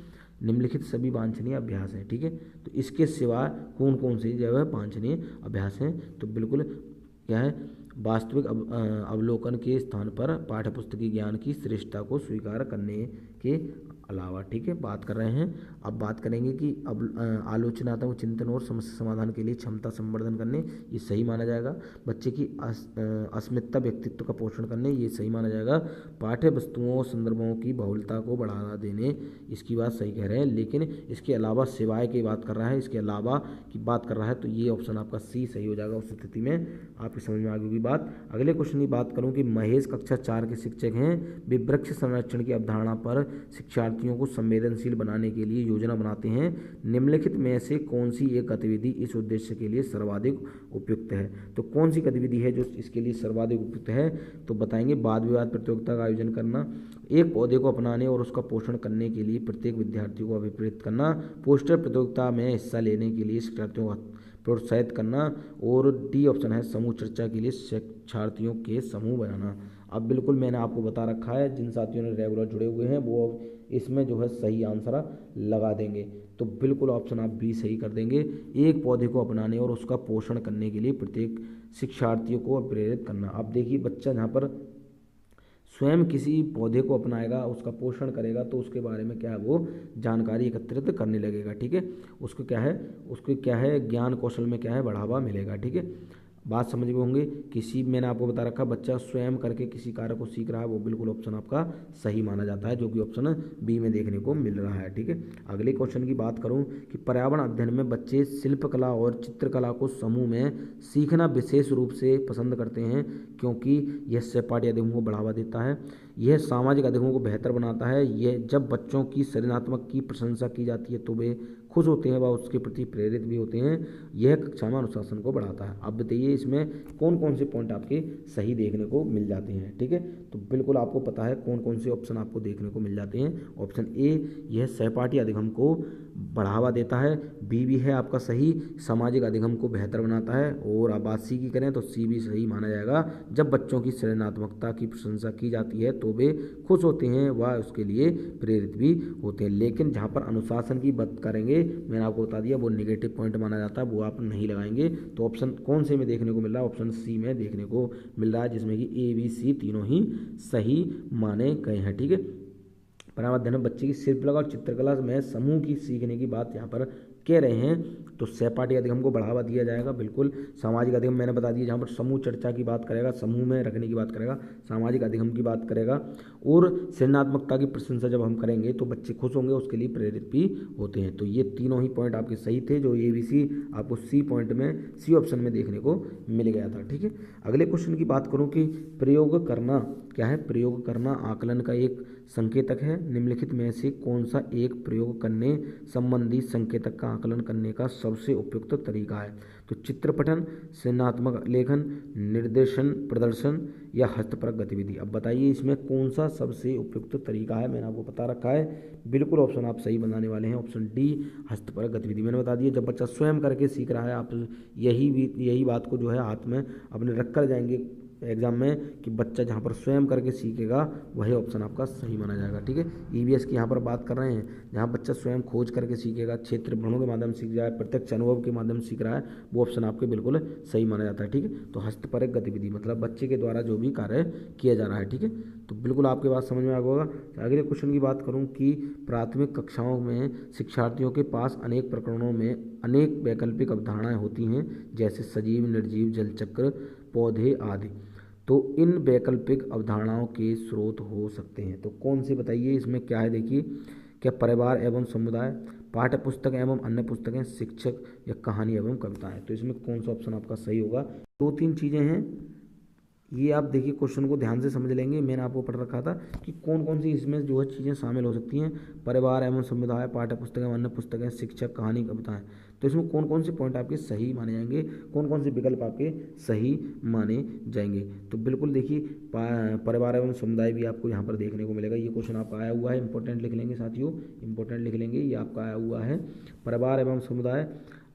निम्नलिखित सभी वांछनीय अभ्यास हैं। ठीक है, तो इसके सिवा कौन कौन से जो है वांछनीय अभ्यास हैं, तो बिल्कुल क्या है वास्तविक अवलोकन के स्थान पर पाठ्यपुस्तकीय ज्ञान की श्रेष्ठता को स्वीकार करने के अलावा। ठीक है, बात कर रहे हैं। अब बात करेंगे कि अब आलोचनात्मक चिंतन और समस्या समाधान के लिए क्षमता संवर्धन करने, ये सही माना जाएगा। बच्चे की अस्मिता व्यक्तित्व का पोषण करने, ये सही माना जाएगा। पाठ्य वस्तुओं और संदर्भों की बहुलता को बढ़ावा देने, इसकी बात सही कह रहे हैं, लेकिन इसके अलावा सिवाय की बात कर रहा है, इसके अलावा की बात कर रहा है, तो ये ऑप्शन आपका सी सही हो जाएगा। उस स्थिति में आपकी समझ में आ गई बात। अगले क्वेश्चन की बात करूँ कि महेश कक्षा 4 के शिक्षक हैं, वे वृक्ष संरक्षण की अवधारणा पर शिक्षार्थियों को संवेदनशील बनाने के लिए योजना बनाते हैं। निम्नलिखित में से कौन सी एक गतिविधि इस उद्देश्य के लिए सर्वाधिक उपयुक्त है, तो कौन सी गतिविधि है जो इसके लिए सर्वाधिक उपयुक्त है, तो बताएंगे वाद विवाद प्रतियोगिता का आयोजन करना, एक पौधे को अपनाने और उसका पोषण करने के लिए प्रत्येक विद्यार्थी को अभिप्रेरित करना, पोस्टर प्रतियोगिता में हिस्सा लेने के लिए शिक्षार्थियों को प्रोत्साहित करना, और डी ऑप्शन है समूह चर्चा के लिए शिक्षार्थियों के समूह बनाना। अब बिल्कुल मैंने आपको बता रखा है, जिन साथियों ने रेगुलर जुड़े हुए हैं वो इसमें जो है सही आंसर लगा देंगे, तो बिल्कुल ऑप्शन आप बी सही कर देंगे। एक पौधे को अपनाने और उसका पोषण करने के लिए प्रत्येक शिक्षार्थियों को प्रेरित करना। अब देखिए बच्चा जहाँ पर स्वयं किसी पौधे को अपनाएगा, उसका पोषण करेगा, तो उसके बारे में क्या है वो जानकारी एकत्रित करने लगेगा। ठीक है, उसको क्या है ज्ञान कौशल में क्या है बढ़ावा मिलेगा। ठीक है, बात समझ गए होंगे। किसी मैंने आपको बता रखा बच्चा स्वयं करके किसी कार्य को सीख रहा है, वो बिल्कुल ऑप्शन आपका सही माना जाता है, जो कि ऑप्शन बी में देखने को मिल रहा है। ठीक है, अगले क्वेश्चन की बात करूं कि पर्यावरण अध्ययन में बच्चे शिल्पकला और चित्रकला को समूह में सीखना विशेष रूप से पसंद करते हैं, क्योंकि यह सहपाठी अधिगम को बढ़ावा देता है, यह सामाजिक अधिगम को बेहतर बनाता है, यह जब बच्चों की सृजनात्मक की प्रशंसा की जाती है तो वे खुश होते हैं व उसके प्रति प्रेरित भी होते हैं, यह कक्षा में अनुशासन को बढ़ाता है। अब बताइए इसमें कौन कौन से पॉइंट आपके सही देखने को मिल जाते हैं। ठीक है, तो बिल्कुल आपको पता है कौन कौन से ऑप्शन आपको देखने को मिल जाते हैं। ऑप्शन ए, यह सहपाठी अधिगम को बढ़ावा देता है। बी भी है आपका सही, सामाजिक अधिगम को बेहतर बनाता है। और आप बात सी की करें तो सी भी सही माना जाएगा। जब बच्चों की सृजनात्मकता की प्रशंसा की जाती है तो वे खुश होते हैं, वह उसके लिए प्रेरित भी होते हैं। लेकिन जहाँ पर अनुशासन की बात करेंगे, मैंने आपको बता दिया वो नेगेटिव पॉइंट माना जाता है, वो आप नहीं लगाएंगे। तो ऑप्शन कौन से में देखने को मिल रहा है? ऑप्शन सी में देखने को मिल रहा है, जिसमें कि ए बी सी तीनों ही सही माने गए हैं। ठीक है, परामर्श बच्चे की शिल्पकला और चित्रकला में समूह की सीखने की बात यहाँ पर कह रहे हैं। तो सहपाठी अधिगम को बढ़ावा दिया जाएगा, बिल्कुल। सामाजिक अधिगम मैंने बता दिया, जहाँ पर समूह चर्चा की बात करेगा, समूह में रखने की बात करेगा, सामाजिक अधिगम की बात करेगा। और सृजनात्मकता की प्रशंसा जब हम करेंगे तो बच्चे खुश होंगे, उसके लिए प्रेरित भी होते हैं। तो ये तीनों ही पॉइंट आपके सही थे, जो ए बी सी आपको सी पॉइंट में, सी ऑप्शन में देखने को मिल गया था। ठीक है, अगले क्वेश्चन की बात करूँ कि प्रयोग करना क्या है? प्रयोग करना आकलन का एक संकेतक है। निम्नलिखित में से कौन सा एक प्रयोग करने संबंधी संकेतक का आकलन करने का सबसे उपयुक्त तरीका है? तो चित्रपठन, सृजनात्मक लेखन, निर्देशन, प्रदर्शन या हस्तपरक गतिविधि। अब बताइए इसमें कौन सा सबसे उपयुक्त तरीका है? मैंने आपको बता रखा है, बिल्कुल ऑप्शन आप सही बनाने वाले हैं, ऑप्शन डी हस्तपरक गतिविधि। मैंने बता दिया, जब बच्चा स्वयं करके सीख रहा है, आप यही बात को जो है हाथ में अपने रख कर जाएंगे एग्जाम में कि बच्चा जहाँ पर स्वयं करके सीखेगा वही ऑप्शन आपका सही माना जाएगा। ठीक है, ईवीएस की यहाँ पर बात कर रहे हैं, जहाँ बच्चा स्वयं खोज करके सीखेगा, क्षेत्र भ्रमणों के माध्यम से सीख जाए, प्रत्यक्ष अनुभव के माध्यम से सीख रहा है, वो ऑप्शन आपके बिल्कुल सही माना जाता है। ठीक है, तो हस्तपरक गतिविधि मतलब बच्चे के द्वारा जो भी कार्य किया जा रहा है। ठीक है, तो बिल्कुल आपके बात समझ में आ गया होगा। अगले क्वेश्चन की बात करूँ कि प्राथमिक कक्षाओं में शिक्षार्थियों के पास अनेक प्रकरणों में अनेक वैकल्पिक अवधारणाएं होती हैं, जैसे सजीव, निर्जीव, जलचक्र, पौधे आदि। तो इन वैकल्पिक अवधारणाओं के स्रोत हो सकते हैं। तो कौन से बताइए? इसमें क्या है देखिए, क्या परिवार एवं समुदाय, पाठ्य पुस्तक एवं अन्य पुस्तकें, शिक्षक या कहानी एवं कविताएं। तो इसमें कौन सा ऑप्शन आपका सही होगा? दो तीन चीज़ें हैं, ये आप देखिए क्वेश्चन को ध्यान से समझ लेंगे। मैंने आपको पढ़ रखा था कि कौन कौन सी इसमें जो है चीज़ें शामिल हो सकती हैं। परिवार एवं समुदाय, पाठ्य पुस्तकें एवं अन्य पुस्तकें, शिक्षक, कहानी, कविताएं। तो इसमें कौन कौन से पॉइंट आपके सही माने जाएंगे, कौन कौन से विकल्प आपके सही माने जाएंगे? तो बिल्कुल देखिए, परिवार एवं समुदाय भी आपको यहाँ पर देखने को मिलेगा। ये क्वेश्चन आपका आया हुआ है, इंपॉर्टेंट लिख लेंगे साथियों, इंपॉर्टेंट लिख लेंगे। ये आपका आया हुआ है परिवार एवं समुदाय।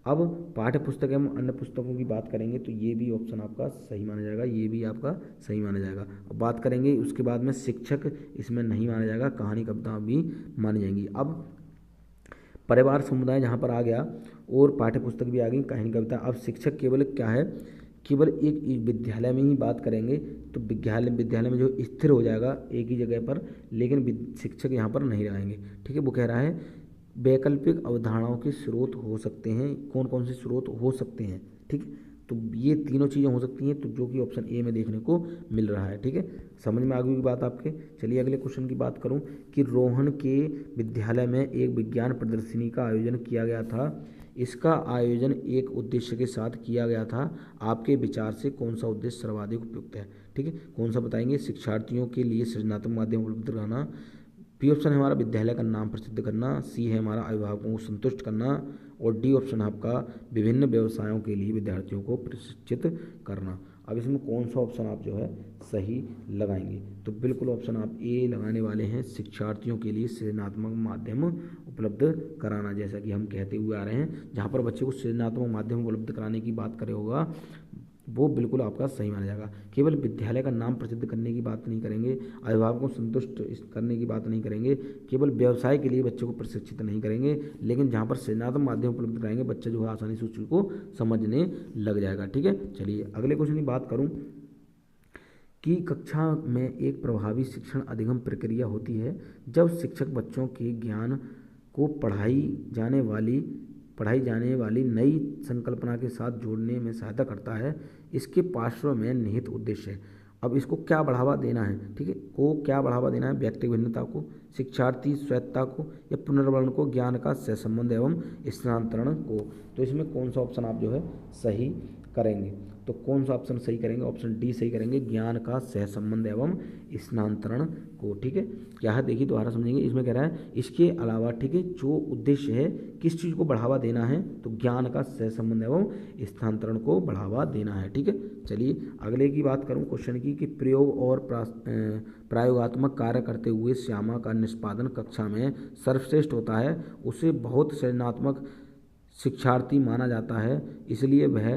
अब पाठ्य पुस्तक एवं अन्य पुस्तकों की बात करेंगे तो ये भी ऑप्शन आपका सही माना जाएगा, ये भी आपका सही माना जाएगा। अब बात करेंगे उसके बाद में शिक्षक, इसमें नहीं माना जाएगा, कहानी कविता भी मानी जाएंगी। अब परिवार समुदाय जहाँ पर आ गया और पाठ्य पुस्तक भी आ गई, कहानी कविता। अब शिक्षक केवल क्या है, केवल एक विद्यालय में ही बात करेंगे तो विद्यालय में जो स्थिर हो जाएगा एक ही जगह पर, लेकिन शिक्षक यहाँ पर नहीं रहेंगे। ठीक है, वो कह रहा है वैकल्पिक अवधारणाओं के स्रोत हो सकते हैं। कौन कौन से स्रोत हो सकते हैं? ठीक है, तो ये तीनों चीज़ें हो सकती हैं, तो जो कि ऑप्शन ए में देखने को मिल रहा है। ठीक है, समझ में आ गई बात आपके। चलिए अगले क्वेश्चन की बात करूं कि रोहन के विद्यालय में एक विज्ञान प्रदर्शनी का आयोजन किया गया था। इसका आयोजन एक उद्देश्य के साथ किया गया था। आपके विचार से कौन सा उद्देश्य सर्वाधिक उपयुक्त है? ठीक है, कौन सा बताएंगे? शिक्षार्थियों के लिए सृजनात्मक माध्यम उपलब्ध कराना, बी ऑप्शन है हमारा विद्यालय का नाम प्रसिद्ध करना, सी है हमारा अभिभावकों को संतुष्ट करना, और डी ऑप्शन आपका विभिन्न व्यवसायों के लिए विद्यार्थियों को प्रशिक्षित करना। अब इसमें कौन सा ऑप्शन आप जो है सही लगाएंगे? तो बिल्कुल ऑप्शन आप ए लगाने वाले हैं, शिक्षार्थियों के लिए सृजनात्मक माध्यम उपलब्ध कराना। जैसा कि हम कहते हुए आ रहे हैं, जहाँ पर बच्चे को सृजनात्मक माध्यम उपलब्ध कराने की बात करे होगा वो बिल्कुल आपका सही माना जाएगा। केवल विद्यालय का नाम प्रसिद्ध करने की बात नहीं करेंगे, अभिभावकों को संतुष्ट करने की बात नहीं करेंगे, केवल व्यवसाय के लिए बच्चों को प्रशिक्षित नहीं करेंगे, लेकिन जहाँ पर सृजनात्मक माध्यम उपलब्ध कराएंगे बच्चा जो है आसानी से उस को समझने लग जाएगा। ठीक है, चलिए अगले क्वेश्चन की बात करूँ कि कक्षा में एक प्रभावी शिक्षण अधिगम प्रक्रिया होती है जब शिक्षक बच्चों के ज्ञान को पढ़ाई जाने वाली नई संकल्पना के साथ जोड़ने में सहायता करता है। इसके पार्श्व में निहित उद्देश्य है। अब इसको क्या बढ़ावा देना है? ठीक है, को क्या बढ़ावा देना है? व्यक्तिगत भिन्नता को, शिक्षार्थी स्वायत्तता को, या पुनर्वर्ण को, ज्ञान का सहसंबंध एवं स्थानांतरण को। तो इसमें कौन सा ऑप्शन आप जो है सही करेंगे? तो कौन सा ऑप्शन सही करेंगे, ऑप्शन डी सही करेंगे, ज्ञान का सहसंबंध एवं स्थानांतरण को। ठीक है, क्या है देखिए दोबारा समझेंगे। इसमें कह रहा है इसके अलावा, ठीक है, जो उद्देश्य है किस चीज़ को बढ़ावा देना है, तो ज्ञान का सहसंबंध एवं स्थानांतरण को बढ़ावा देना है। ठीक है, चलिए अगले की बात करूं क्वेश्चन की कि प्रयोग और प्रयोगात्मक कार्य करते हुए श्यामा का निष्पादन कक्षा में सर्वश्रेष्ठ होता है, उसे बहुत सृजनात्मक शिक्षार्थी माना जाता है, इसलिए वह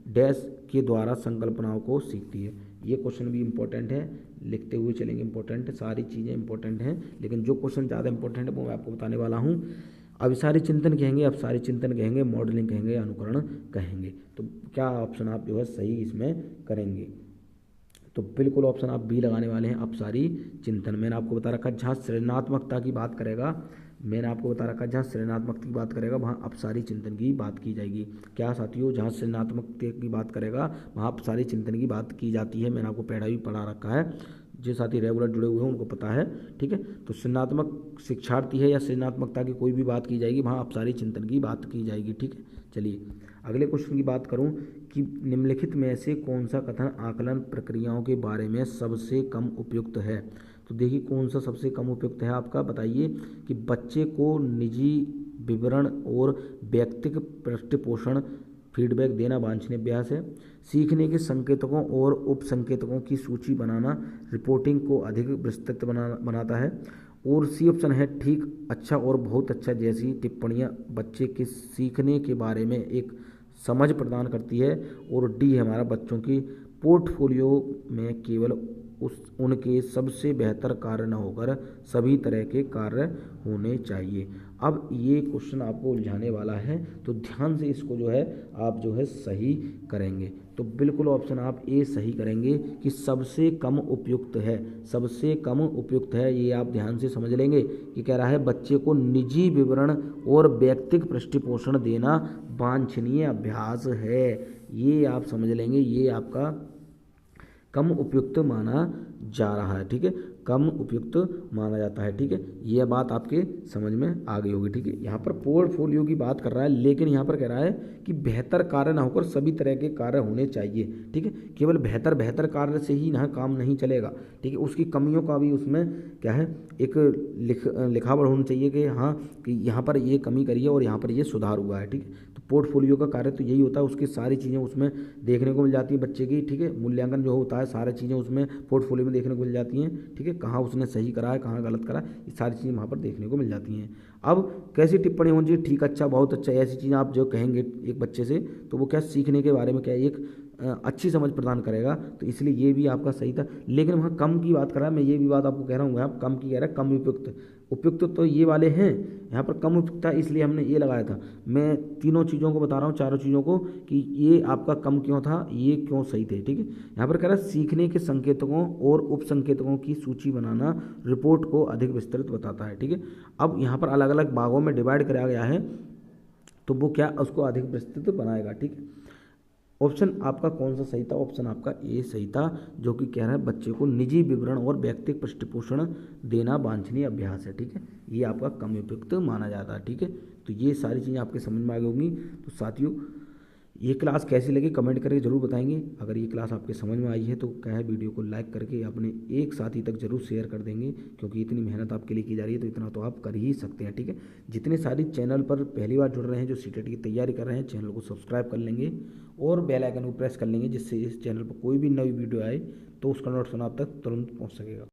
डैश के द्वारा संकल्पनाओं को सीखती है। ये क्वेश्चन भी इंपॉर्टेंट है, लिखते हुए चलेंगे, इंपॉर्टेंट है, सारी चीज़ें इंपॉर्टेंट हैं, लेकिन जो क्वेश्चन ज़्यादा इंपॉर्टेंट है वो मैं आपको बताने वाला हूँ। अभिसारी चिंतन कहेंगे, अपसारी चिंतन कहेंगे, मॉडलिंग कहेंगे, अनुकरण कहेंगे। तो क्या ऑप्शन आप जो है सही इसमें करेंगे, तो बिल्कुल ऑप्शन आप बी लगाने वाले हैं, अपसारी चिंतन। मैंने आपको बता रखा जहाँ सृजनात्मकता की बात करेगा, मैंने आपको बता रखा जहाँ सृजनात्मकता की बात करेगा वहाँ अपसारी चिंतन की बात की जाएगी। क्या साथियों, जहाँ सृजनात्मकता की बात करेगा वहाँ अपसारी चिंतन की बात की जाती है। मैंने आपको पहला भी पढ़ा रखा है, जो साथी रेगुलर जुड़े हुए हैं उनको पता है। ठीक है, तो सृजनात्मक शिक्षार्थी है या सृजनात्मकता की कोई भी बात की जाएगी वहाँ अपसारी चिंतन की बात की जाएगी। ठीक है, चलिए अगले क्वेश्चन की बात करूं कि निम्नलिखित में से कौन सा कथन आकलन प्रक्रियाओं के बारे में सबसे कम उपयुक्त है। तो देखिए कौन सा सबसे कम उपयुक्त है आपका, बताइए कि बच्चे को निजी विवरण और व्यक्तिगत पृष्ठपोषण फीडबैक देना वांछनीय अभ्यास है, सीखने के संकेतकों और उप संकेतकों की सूची बनाना रिपोर्टिंग को अधिक विस्तृत बनाता है, और सी ऑप्शन है ठीक, अच्छा और बहुत अच्छा जैसी टिप्पणियां बच्चे के सीखने के बारे में एक समझ प्रदान करती है, और डी है हमारा बच्चों की पोर्टफोलियो में केवल उनके सबसे बेहतर कार्य न होकर सभी तरह के कार्य होने चाहिए। अब ये क्वेश्चन आपको उलझाने वाला है, तो ध्यान से इसको जो है आप जो है सही करेंगे। तो बिल्कुल ऑप्शन आप ए सही करेंगे कि सबसे कम उपयुक्त है, सबसे कम उपयुक्त है, ये आप ध्यान से समझ लेंगे कि कह रहा है बच्चे को निजी विवरण और व्यक्तिगत पृष्ठपोषण देना वांछनीय अभ्यास है। ये आप समझ लेंगे, ये आपका कम उपयुक्त माना जा रहा है। ठीक है, कम उपयुक्त माना जाता है। ठीक है, यह बात आपके समझ में आ गई होगी। ठीक है, यहाँ पर पोर्टफोलियो की बात कर रहा है, लेकिन यहाँ पर कह रहा है कि बेहतर कार्य ना होकर सभी तरह के कार्य होने चाहिए। ठीक है, केवल बेहतर कार्य से ही यहाँ काम नहीं चलेगा। ठीक है, उसकी कमियों का भी उसमें क्या है एक लिखावट होनी चाहिए कि हाँ कि यहाँ पर ये कमी करी है और यहाँ पर ये सुधार हुआ है। ठीक है, तो पोर्टफोलियो का कार्य तो यही होता है, उसकी सारी चीज़ें उसमें देखने को मिल जाती है बच्चे की। ठीक है, मूल्यांकन जो होता है सारी चीज़ें उसमें पोर्टफोलियो में देखने को मिल जाती हैं। ठीक है, कहाँ उसने सही करा है, कहाँ गलत करा, ये सारी चीज़ें वहाँ पर देखने को मिल जाती हैं। अब कैसी टिप्पणी होनी चाहिए, ठीक, अच्छा, बहुत अच्छा, ऐसी चीज़ें आप जो कहेंगे एक बच्चे से, तो वो क्या सीखने के बारे में क्या एक अच्छी समझ प्रदान करेगा। तो इसलिए ये भी आपका सही था, लेकिन वहाँ कम की बात कर रहा है, मैं ये भी बात आपको कह रहा हूँ, आप कम की कह रहा है, कम उपयुक्त। उपयुक्त तो ये वाले हैं, यहाँ पर कम उपयुक्त था इसलिए हमने ये लगाया था। मैं तीनों चीज़ों को बता रहा हूँ, चारों चीज़ों को, कि ये आपका कम क्यों था, ये क्यों सही थे। ठीक है, यहाँ पर कह रहा है सीखने के संकेतकों और उप संकेतकों की सूची बनाना रिपोर्ट को अधिक विस्तृत बताता है। ठीक है, अब यहाँ पर अलग अलग भागों में डिवाइड करा गया है, तो वो क्या उसको अधिक विस्तृत बनाएगा। ठीक है, ऑप्शन आपका कौन सा सही था, ऑप्शन आपका ए सही था, जो कि कह रहा है बच्चे को निजी विवरण और व्यक्तिगत पृष्ठपोषण देना वांछनीय अभ्यास है। ठीक है, ये आपका कम उपयुक्त माना जाता है। ठीक है, तो ये सारी चीज़ें आपके समझ में आ गई होंगी। तो साथियों ये क्लास कैसी लगी कमेंट करके जरूर बताएंगे। अगर ये क्लास आपके समझ में आई है तो क्या है वीडियो को लाइक करके अपने एक साथी तक जरूर शेयर कर देंगे, क्योंकि इतनी मेहनत आपके लिए की जा रही है तो इतना तो आप कर ही सकते हैं। ठीक है, जितने सारी चैनल पर पहली बार जुड़ रहे हैं, जो सीटेट की तैयारी कर रहे हैं, चैनल को सब्सक्राइब कर लेंगे और बेल आइकन को प्रेस कर लेंगे, जिससे इस चैनल पर कोई भी नई वीडियो आए तो उसका नोटिफिकेशन आप तक तुरंत पहुँच सकेगा।